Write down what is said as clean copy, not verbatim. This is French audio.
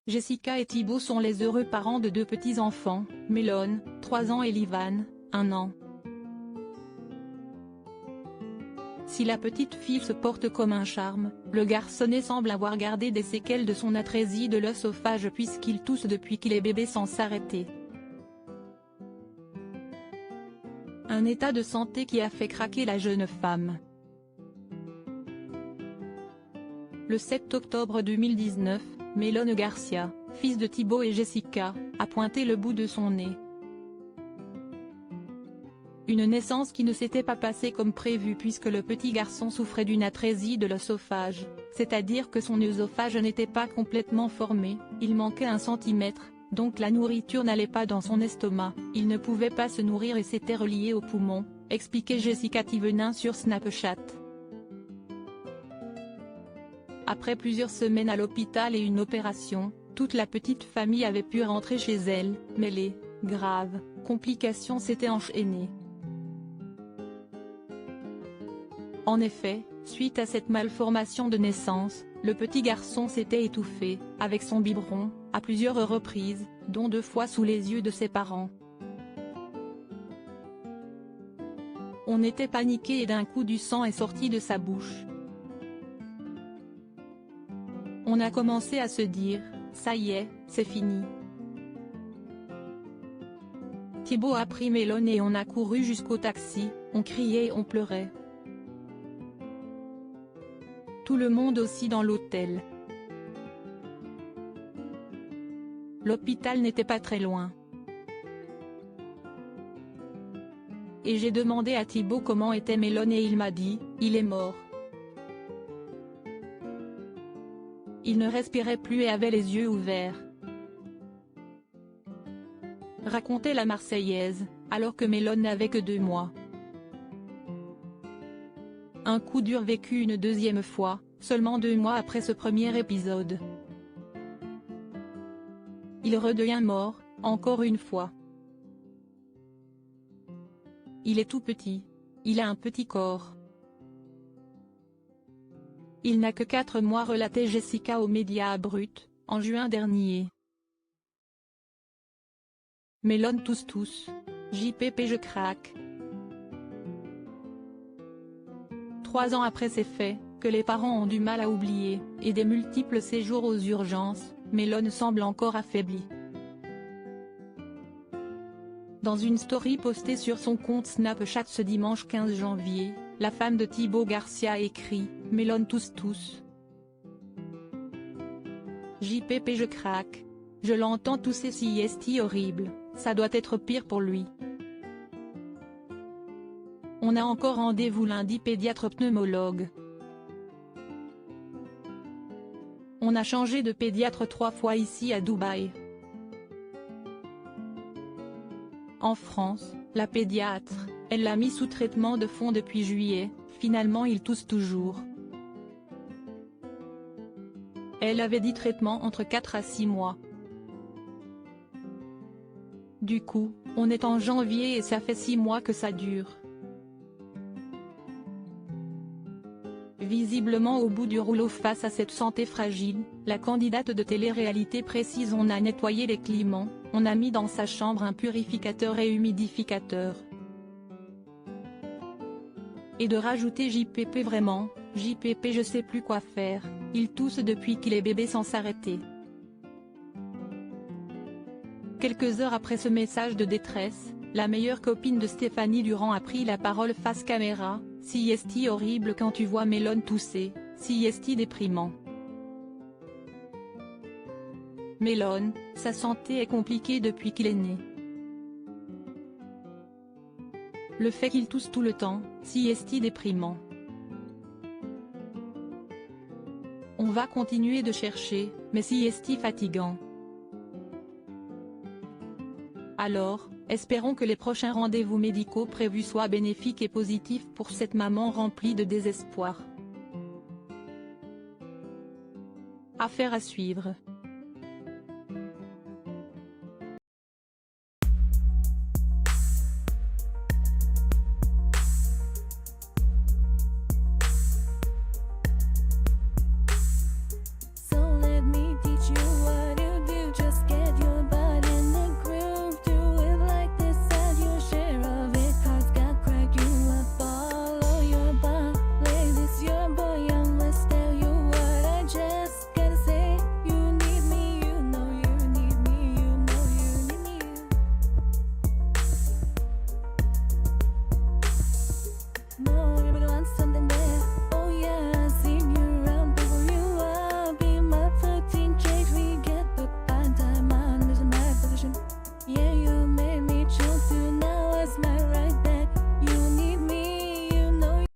Jessica et Thibaut sont les heureux parents de deux petits-enfants, Mélone, 3 ans et Livan, 1 an. Si la petite fille se porte comme un charme, le garçonnet semble avoir gardé des séquelles de son atrésie de l'œsophage puisqu'il tousse depuis qu'il est bébé sans s'arrêter. Un état de santé qui a fait craquer la jeune femme. Le 7 octobre 2019, Mélone Garcia, fils de Thibaut et Jessica, a pointé le bout de son nez. Une naissance qui ne s'était pas passée comme prévu puisque le petit garçon souffrait d'une atrésie de l'œsophage, c'est-à-dire que son œsophage n'était pas complètement formé, il manquait 1 centimètre, donc la nourriture n'allait pas dans son estomac, il ne pouvait pas se nourrir et c'était relié aux poumons, expliquait Jessica Thévenin sur Snapchat. Après plusieurs semaines à l'hôpital et une opération, toute la petite famille avait pu rentrer chez elle, mais les graves complications s'étaient enchaînées. En effet, suite à cette malformation de naissance, le petit garçon s'était étouffé, avec son biberon, à plusieurs reprises, dont 2 fois sous les yeux de ses parents. On était paniqué et d'un coup du sang est sorti de sa bouche. On a commencé à se dire, ça y est, c'est fini. Thibaut a pris Mélone et on a couru jusqu'au taxi, on criait et on pleurait. Tout le monde aussi dans l'hôtel. L'hôpital n'était pas très loin. Et j'ai demandé à Thibaut comment était Mélone et il m'a dit, il est mort. Il ne respirait plus et avait les yeux ouverts. Racontait la Marseillaise, alors que Mélone n'avait que 2 mois. Un coup dur vécu une 2e fois, seulement 2 mois après ce premier épisode. Il redevient mort, encore une fois. Il est tout petit. Il a un petit corps. Il n'a que 4 mois, relatait Jessica aux médias Brut, en juin dernier. Mélone tous, JPP je craque. 3 ans après ces faits, que les parents ont du mal à oublier, et des multiples séjours aux urgences, Mélone semble encore affaiblie. Dans une story postée sur son compte Snapchat ce dimanche 15 janvier, la femme de Thibaut Garcia écrit « Mélone tous. JPP je craque. Je l'entends tousser si est horrible, ça doit être pire pour lui. On a encore rendez-vous lundi pédiatre pneumologue. On a changé de pédiatre 3 fois ici à Dubaï. En France, la pédiatre, elle l'a mis sous traitement de fond depuis juillet, finalement il tousse toujours. Elle avait dit traitement entre 4 à 6 mois. Du coup, on est en janvier et ça fait 6 mois que ça dure. Visiblement au bout du rouleau face à cette santé fragile, la candidate de télé-réalité précise: on a nettoyé les climats, on a mis dans sa chambre un purificateur et humidificateur. Et de rajouter JPP vraiment, JPP je sais plus quoi faire, il tousse depuis qu'il est bébé sans s'arrêter. Quelques heures après ce message de détresse, la meilleure copine de Stéphanie Durand a pris la parole face caméra: si est horrible quand tu vois Mélone tousser, si est déprimant. Mélone, sa santé est compliquée depuis qu'il est né. Le fait qu'il tousse tout le temps, si est déprimant. On va continuer de chercher, mais si est fatigant. Alors, espérons que les prochains rendez-vous médicaux prévus soient bénéfiques et positifs pour cette maman remplie de désespoir. Affaire à suivre.